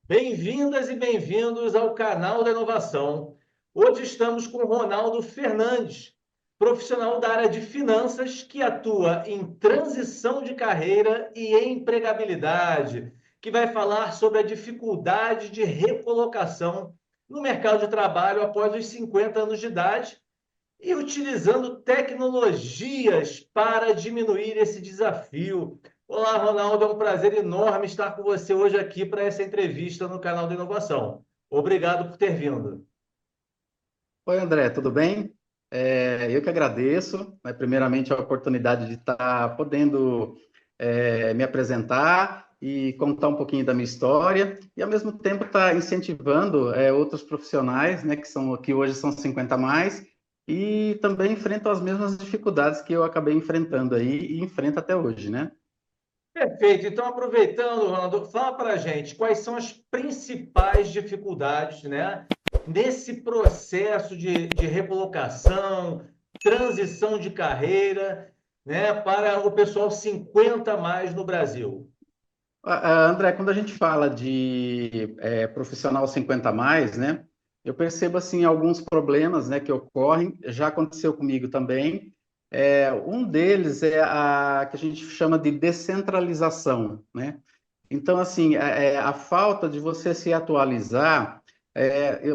Bem-vindas e bem-vindos ao canal da inovação. Hoje estamos com o Ronaldo Fernandes, profissional da área de finanças que atua em transição de carreira e empregabilidade, que vai falar sobre a dificuldade de recolocação no mercado de trabalho após os 50 anos de idade e utilizando tecnologias para diminuir esse desafio. Olá, Ronaldo, é um prazer enorme estar com você hoje aqui para essa entrevista no canal da Inovação. Obrigado por ter vindo. Oi, André, tudo bem? Eu que agradeço, né, primeiramente, a oportunidade de estar podendo me apresentar e contar um pouquinho da minha história e, ao mesmo tempo, estar incentivando outros profissionais, né, que hoje são 50 a mais e também enfrentam as mesmas dificuldades que eu acabei enfrentando aí e enfrento até hoje, né? Perfeito. Então, aproveitando, Ronaldo, fala para a gente quais são as principais dificuldades, né, nesse processo de recolocação, transição de carreira, né, para o pessoal 50 a mais no Brasil. André, quando a gente fala de profissional 50 a mais, né, eu percebo assim alguns problemas, né, que ocorrem. Já aconteceu comigo também. Um deles é a que a gente chama de descentralização, né? Então, assim, a falta de você se atualizar.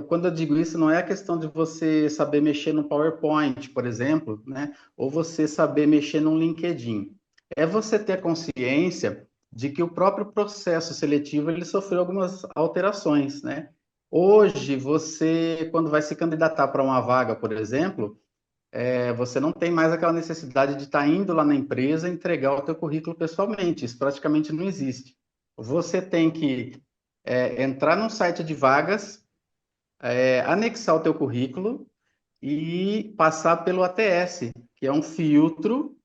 Quando eu digo isso, não é a questão de você saber mexer no PowerPoint, por exemplo, né, ou você saber mexer no LinkedIn. É você ter consciência de que o próprio processo seletivo ele sofreu algumas alterações, né? Hoje, você, quando vai se candidatar para uma vaga, por exemplo, você não tem mais aquela necessidade de estar indo lá na empresa e entregar o teu currículo pessoalmente. Isso praticamente não existe. Você tem que entrar num site de vagas, anexar o teu currículo e passar pelo ATS, que é um filtro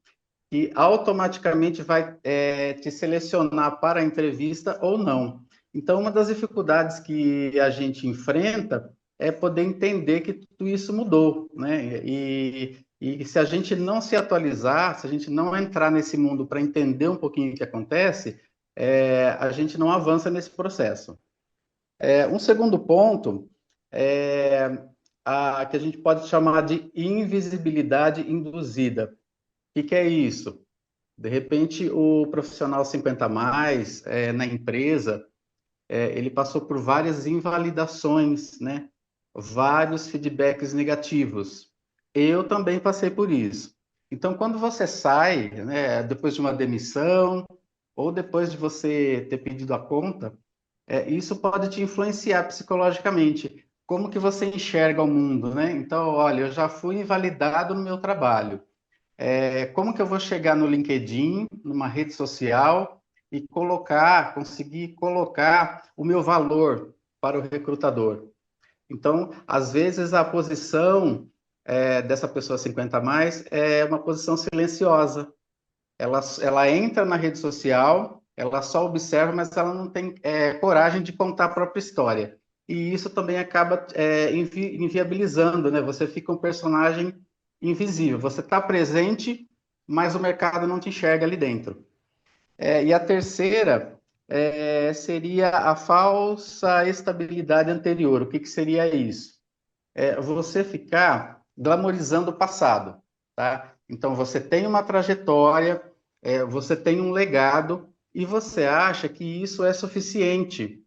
que automaticamente vai te selecionar para a entrevista ou não. Então, uma das dificuldades que a gente enfrenta é poder entender que tudo isso mudou, né? E se a gente não se atualizar, se a gente não entrar nesse mundo para entender um pouquinho o que acontece, a gente não avança nesse processo. Um segundo ponto é a que a gente pode chamar de invisibilidade induzida. O que é isso? De repente, o profissional 50 a mais na empresa, ele passou por várias invalidações, né? Vários feedbacks negativos. Eu também passei por isso. Então, quando você sai, né, depois de uma demissão, ou depois de você ter pedido a conta, isso pode te influenciar psicologicamente. Como que você enxerga o mundo, né? Então, olha, eu já fui invalidado no meu trabalho. Como que eu vou chegar no LinkedIn, numa rede social, e conseguir colocar o meu valor para o recrutador? Então, às vezes, a posição dessa pessoa 50 a mais é uma posição silenciosa. Ela entra na rede social, ela só observa, mas ela não tem coragem de contar a própria história. E isso também acaba inviabilizando, né? Você fica um personagem invisível. Você está presente, mas o mercado não te enxerga ali dentro. E a terceira seria a falsa estabilidade anterior. O que seria isso? Você ficar glamorizando o passado, tá? Então, você tem uma trajetória, você tem um legado e você acha que isso é suficiente.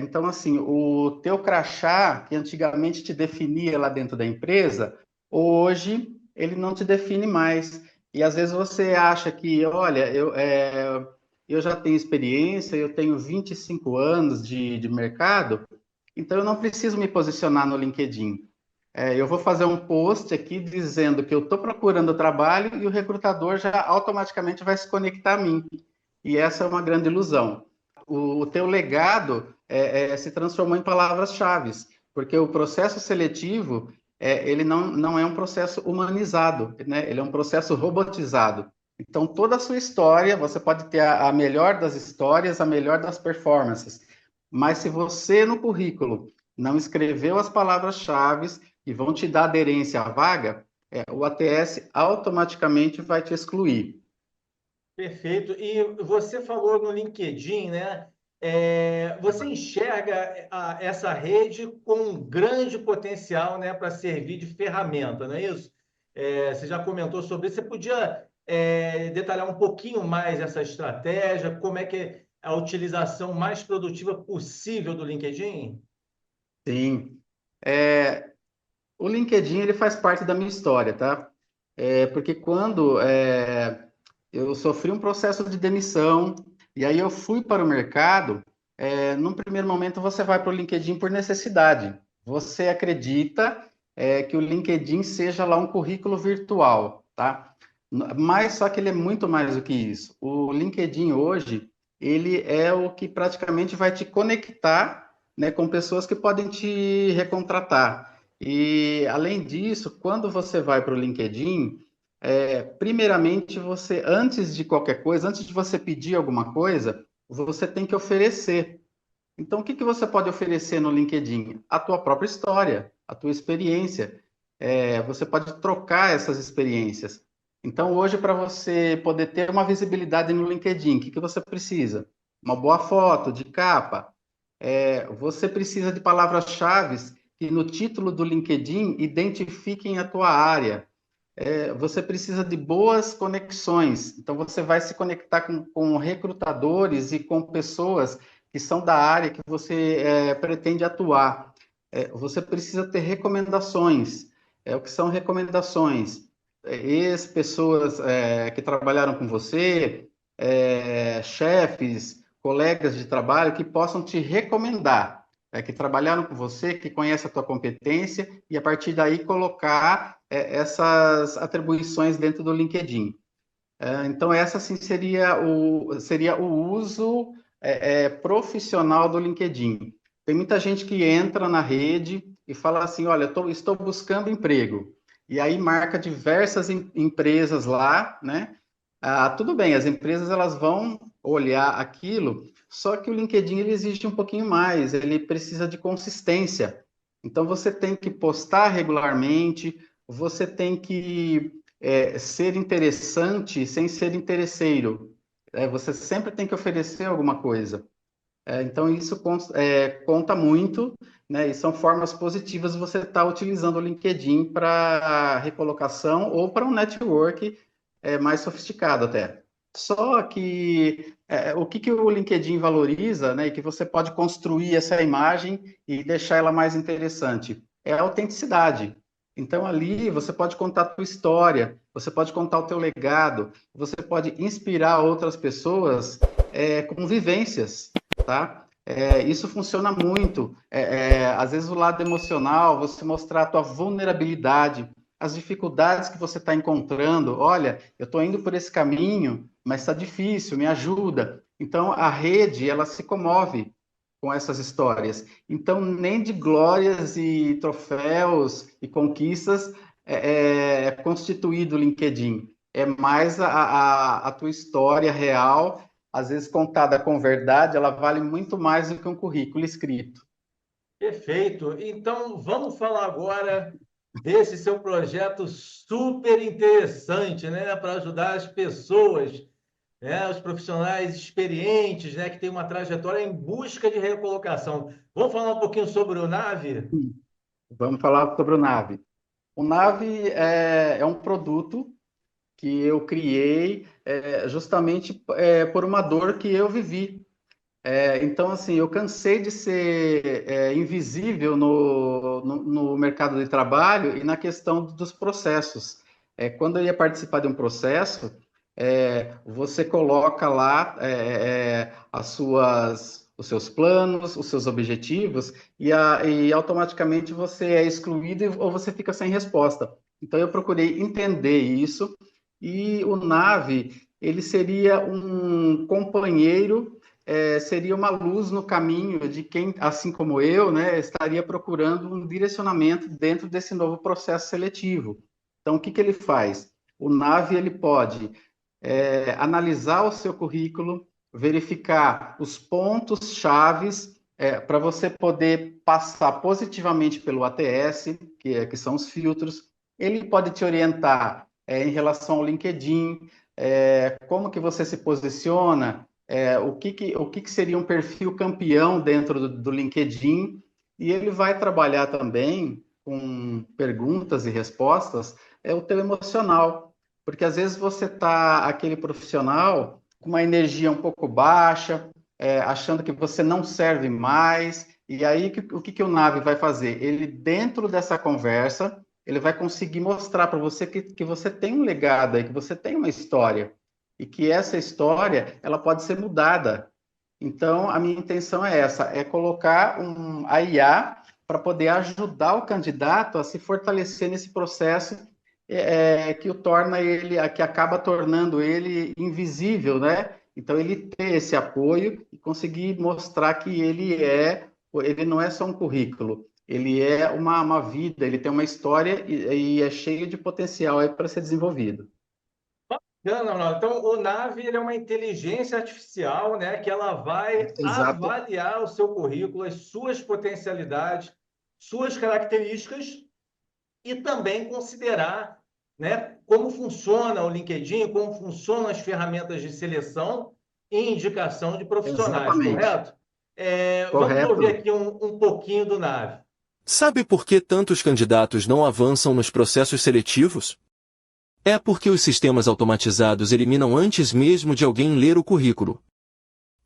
Então, assim, o teu crachá, que antigamente te definia lá dentro da empresa, hoje ele não te define mais. E às vezes você acha que, olha, eu já tenho experiência, eu tenho 25 anos de mercado, então eu não preciso me posicionar no LinkedIn. Eu vou fazer um post aqui dizendo que eu estou procurando trabalho e o recrutador já automaticamente vai se conectar a mim. E essa é uma grande ilusão. O teu legado se transformou em palavras-chave, porque o processo seletivo ele não é um processo humanizado, né? Ele é um processo robotizado. Então, toda a sua história, você pode ter a melhor das histórias, a melhor das performances, mas se você no currículo não escreveu as palavras-chave que vão te dar aderência à vaga, o ATS automaticamente vai te excluir. Perfeito. E você falou no LinkedIn, né? você enxerga essa rede com um grande potencial, né, para servir de ferramenta, não é isso? Você já comentou sobre isso. Você podia detalhar um pouquinho mais essa estratégia, como é que é a utilização mais produtiva possível do LinkedIn? Sim. É, o LinkedIn ele faz parte da minha história, tá? Porque quando eu sofri um processo de demissão e aí eu fui para o mercado, num primeiro momento você vai para o LinkedIn por necessidade. Você acredita que o LinkedIn seja lá um currículo virtual, tá? Mas só que ele é muito mais do que isso. O LinkedIn hoje, ele é o que praticamente vai te conectar, né, com pessoas que podem te recontratar. E, além disso, quando você vai para o LinkedIn, primeiramente, você, antes de qualquer coisa, antes de você pedir alguma coisa, você tem que oferecer. Então, o que que você pode oferecer no LinkedIn? A tua própria história, a tua experiência. Você pode trocar essas experiências. Então, hoje, para você poder ter uma visibilidade no LinkedIn, o que que você precisa? Uma boa foto de capa. Você precisa de palavras-chave que no título do LinkedIn identifiquem a tua área. Você precisa de boas conexões. Então, você vai se conectar com recrutadores e com pessoas que são da área que você pretende atuar. Você precisa ter recomendações. O que são recomendações? Ex-pessoas que trabalharam com você, chefes, colegas de trabalho que possam te recomendar, que trabalharam com você, que conhecem a tua competência, e a partir daí colocar essas atribuições dentro do LinkedIn. Então, essa sim seria o uso profissional do LinkedIn. Tem muita gente que entra na rede e fala assim: olha, estou buscando emprego. E aí marca diversas empresas lá, né? Tudo bem, as empresas elas vão olhar aquilo, só que o LinkedIn ele exige um pouquinho mais, ele precisa de consistência. Então você tem que postar regularmente, você tem que ser interessante sem ser interesseiro. Você sempre tem que oferecer alguma coisa. Então, isso conta muito, né? E são formas positivas de você estar utilizando o LinkedIn para recolocação ou para um network mais sofisticado até. Só que o que o LinkedIn valoriza, né? E que você pode construir essa imagem e deixar ela mais interessante, é a autenticidade. Então, ali você pode contar a tua história, você pode contar o teu legado, você pode inspirar outras pessoas com vivências, tá? Isso funciona muito. Às vezes o lado emocional, você mostrar a tua vulnerabilidade, as dificuldades que você está encontrando. Olha, eu estou indo por esse caminho, mas está difícil, me ajuda. Então a rede ela se comove com essas histórias. Então nem de glórias e troféus e conquistas é constituído o LinkedIn. É mais a tua história real, às vezes contada com verdade, ela vale muito mais do que um currículo escrito. Perfeito. Então, vamos falar agora desse seu projeto super interessante, né, para ajudar as pessoas, né, os profissionais experientes, né, que têm uma trajetória em busca de recolocação. Vamos falar um pouquinho sobre o NAVE? Vamos falar sobre o Nave. O Nave é um produto que eu criei justamente por uma dor que eu vivi. Então, assim, eu cansei de ser invisível no mercado de trabalho e na questão dos processos. Quando eu ia participar de um processo, você coloca lá os seus planos, os seus objetivos, e automaticamente você é excluído ou você fica sem resposta. Então, eu procurei entender isso, e o NAVE, ele seria um companheiro, seria uma luz no caminho de quem, assim como eu, né, estaria procurando um direcionamento dentro desse novo processo seletivo. Então, o que que ele faz? O NAVE ele pode analisar o seu currículo, verificar os pontos chaves para você poder passar positivamente pelo ATS, que são os filtros. Ele pode te orientar em relação ao LinkedIn, como que você se posiciona, o que seria um perfil campeão dentro do LinkedIn, e ele vai trabalhar também com perguntas e respostas, o teu emocional, porque às vezes você está aquele profissional com uma energia um pouco baixa, achando que você não serve mais, e aí o que o Nave vai fazer? Ele, dentro dessa conversa, ele vai conseguir mostrar para você que você tem um legado aí, que você tem uma história, e que essa história ela pode ser mudada. Então, a minha intenção é essa, é colocar a IA para poder ajudar o candidato a se fortalecer nesse processo que o torna ele, que acaba tornando ele invisível, né? Então, ele ter esse apoio e conseguir mostrar que ele não é só um currículo, ele é uma vida, ele tem uma história e é cheio de potencial aí para ser desenvolvido. Não, não, não. Então, o Nave ele é uma inteligência artificial, né, que ela vai Exato, avaliar o seu currículo, as suas potencialidades, suas características e também considerar, né, como funciona o LinkedIn, como funcionam as ferramentas de seleção e indicação de profissionais, exatamente. correto? Vamos ouvir Correto. aqui um pouquinho do Nave. Sabe por que tantos candidatos não avançam nos processos seletivos? É porque os sistemas automatizados eliminam antes mesmo de alguém ler o currículo.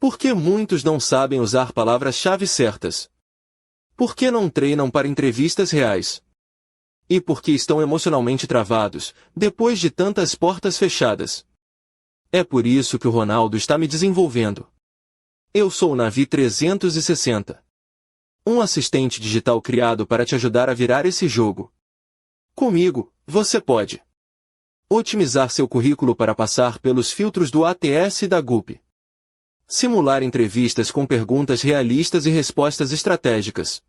Porque muitos não sabem usar palavras-chave certas. Porque não treinam para entrevistas reais. E porque estão emocionalmente travados, depois de tantas portas fechadas. É por isso que o Ronaldo está me desenvolvendo. Eu sou o Navi 360. Um assistente digital criado para te ajudar a virar esse jogo. Comigo, você pode otimizar seu currículo para passar pelos filtros do ATS e da GUP. Simular entrevistas com perguntas realistas e respostas estratégicas.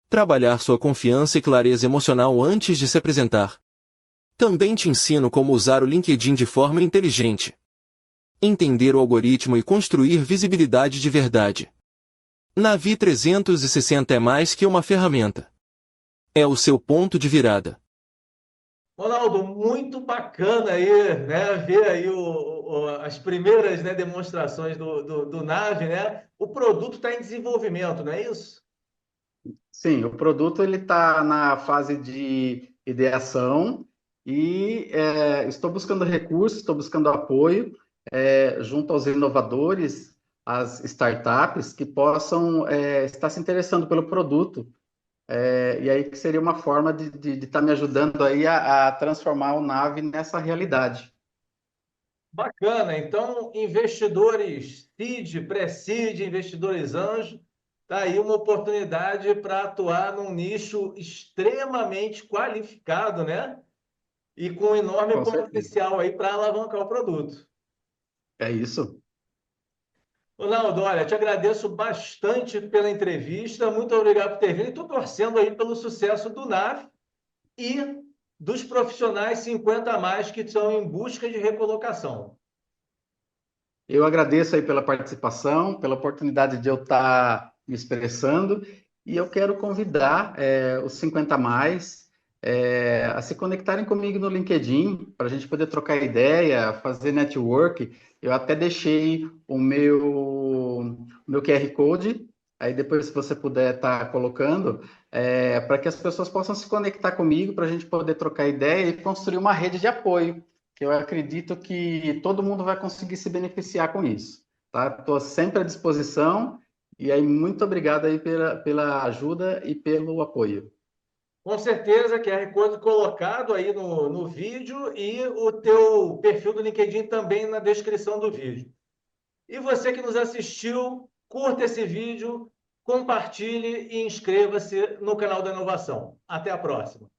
Trabalhar sua confiança e clareza emocional antes de se apresentar. Também te ensino como usar o LinkedIn de forma inteligente. Entender o algoritmo e construir visibilidade de verdade. Navi 360 é mais que uma ferramenta. É o seu ponto de virada. Ronaldo, muito bacana aí, né, ver aí as primeiras, né, demonstrações do Nave, né? O produto está em desenvolvimento, não é isso? Sim, o produto ele está na fase de ideação e estou buscando recursos, estou buscando apoio junto aos inovadores, às startups que possam estar se interessando pelo produto. E aí que seria uma forma de estar me ajudando aí a transformar o Nave nessa realidade. Bacana. Então, investidores seed, pré-seed, investidores anjo, tá aí uma oportunidade para atuar num nicho extremamente qualificado, né? E com enorme Com certeza. potencial aí para alavancar o produto. É isso. Ronaldo, olha, te agradeço bastante pela entrevista. Muito obrigado por ter vindo. Estou torcendo aí pelo sucesso do NAV e dos profissionais 50 a mais que estão em busca de recolocação. Eu agradeço aí pela participação, pela oportunidade de eu estar me expressando, e eu quero convidar os 50 a mais a se conectarem comigo no LinkedIn para a gente poder trocar ideia, fazer network. Eu até deixei o meu QR Code, aí depois se você puder estar colocando, para que as pessoas possam se conectar comigo, para a gente poder trocar ideia e construir uma rede de apoio, que eu acredito que todo mundo vai conseguir se beneficiar com isso, tá? Estou sempre à disposição e aí muito obrigado aí pela ajuda e pelo apoio. Com certeza, QR Code colocado aí no vídeo e o teu perfil do LinkedIn também na descrição do vídeo. E você que nos assistiu, curta esse vídeo, compartilhe e inscreva-se no canal da Inovação. Até a próxima.